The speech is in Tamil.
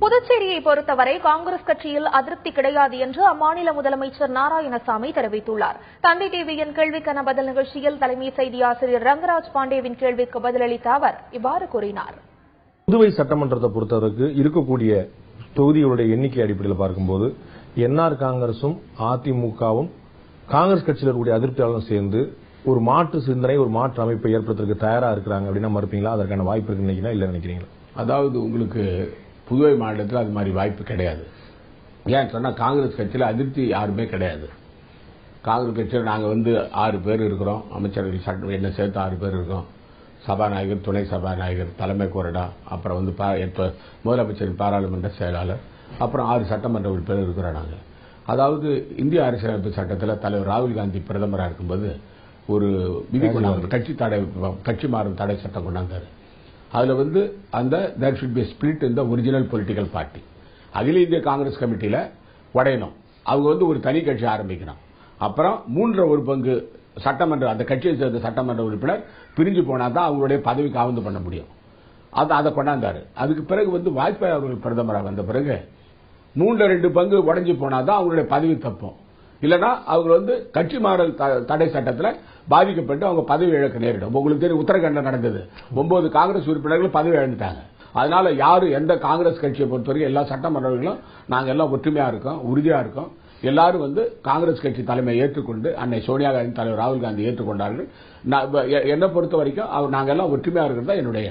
புதுச்சேரியை பொறுத்தவரை காங்கிரஸ் கட்சியில் அதிருப்தி கிடையாது என்று அம்மாநில முதலமைச்சர் நாராயணசாமி தெரிவித்துள்ளார். தந்தை டிவியின் கேள்விக்கான பதில் நிகழ்ச்சியில் தலைமை செய்தி ஆசிரியர் ரங்கராஜ் பாண்டேவின் கேள்விக்கு பதிலளித்த அவர் இவ்வாறு கூறினார். புதுவை சட்டமன்றத்தை பொறுத்தவரைக்கு இருக்கக்கூடிய தொகுதிகளுடைய எண்ணிக்கை அடிப்படையில் பார்க்கும்போது என்ஆர் காங்கிரசும் அதிமுகவும் காங்கிரஸ் கட்சியில் இருக்கக்கூடிய அதிருப்தியாளரும் சேர்ந்து ஒரு மாற்று சிந்தனை ஒரு மாற்று அமைப்பை ஏற்படுத்துறதுக்கு தயாரா இருக்கிறாங்க அப்படின்னா மறுப்பீங்களா? அதற்கான வாய்ப்பு இருக்கு நினைக்கிறீங்களா இல்ல நினைக்கிறீங்களா? அதாவது உங்களுக்கு புதுவை மாநிலத்தில் அது மாதிரி வாய்ப்பு கிடையாது. ஏன் சொன்னா காங்கிரஸ் கட்சியில் அதிருப்தி யாருமே கிடையாது. காங்கிரஸ் கட்சியில் நாங்கள் 6 பேர் இருக்கிறோம். அமைச்சர்கள் என்ன சேர்த்து 6 பேர் இருக்கோம். சபாநாயகர், துணை சபாநாயகர், தலைமை கொறடா, அப்புறம் முதலமைச்சரின் பாராளுமன்ற செயலாளர், அப்புறம் 6 சட்டமன்ற உறுப்பினர் இருக்கிறோம் நாங்கள். அதாவது இந்திய அரசியலமைப்பு சட்டத்தில் தலைவர் ராகுல் காந்தி பிரதமராக இருக்கும்போது ஒரு விதி கொண்டாந்து கட்சி மாறும் தடை சட்டம் கொண்டாந்தாரு. அதுல அந்த there should be split in the original political party. Akhila Indhiya Congress கமிட்டியில உடையணும். அவங்க ஒரு தனி கட்சி ஆரம்பிக்கணும். அப்புறம் 3/4 சட்டமன்ற அந்த கட்சியை சேர்ந்த சட்டமன்ற உறுப்பினர் பிரிஞ்சு போனாதான் அவங்களுடைய பதவி காவந்து பண்ண முடியும். அதை கொண்டாந்தாரு. அதுக்கு பிறகு வாஜ்பாய் அவர்கள் பிரதமராக வந்த பிறகு 3/2 உடைஞ்சு போனாதான் அவங்களுடைய பதவி தப்பும். இல்லனா அவங்க கட்சி மாறல் தடை சட்டத்தில் பாதிக்கப்பட்டு அவங்க பதவி இழக்க நேரிடும். உங்களுக்கு தெரியும், உத்தரகாண்ட்ல நடந்தது. 9 காங்கிரஸ் உறுப்பினர்கள் பதவி இழந்துட்டாங்க. அதனால எந்த காங்கிரஸ் கட்சியை பொறுத்தவரைக்கும் எல்லா சட்டமன்றங்களும் நாங்க எல்லாம் ஒற்றுமையா இருக்கோம், உறுதியா இருக்கோம். எல்லாரும் காங்கிரஸ் கட்சி தலைமையை ஏற்றுக்கொண்டு அன்னை சோனியா காந்தி, தலைவர் ராகுல் காந்தி ஏற்றுக்கொண்டார்கள். என்னை பொறுத்த வரைக்கும் நாங்க எல்லாம் ஒற்றுமையா இருக்கிறது தான் என்னுடைய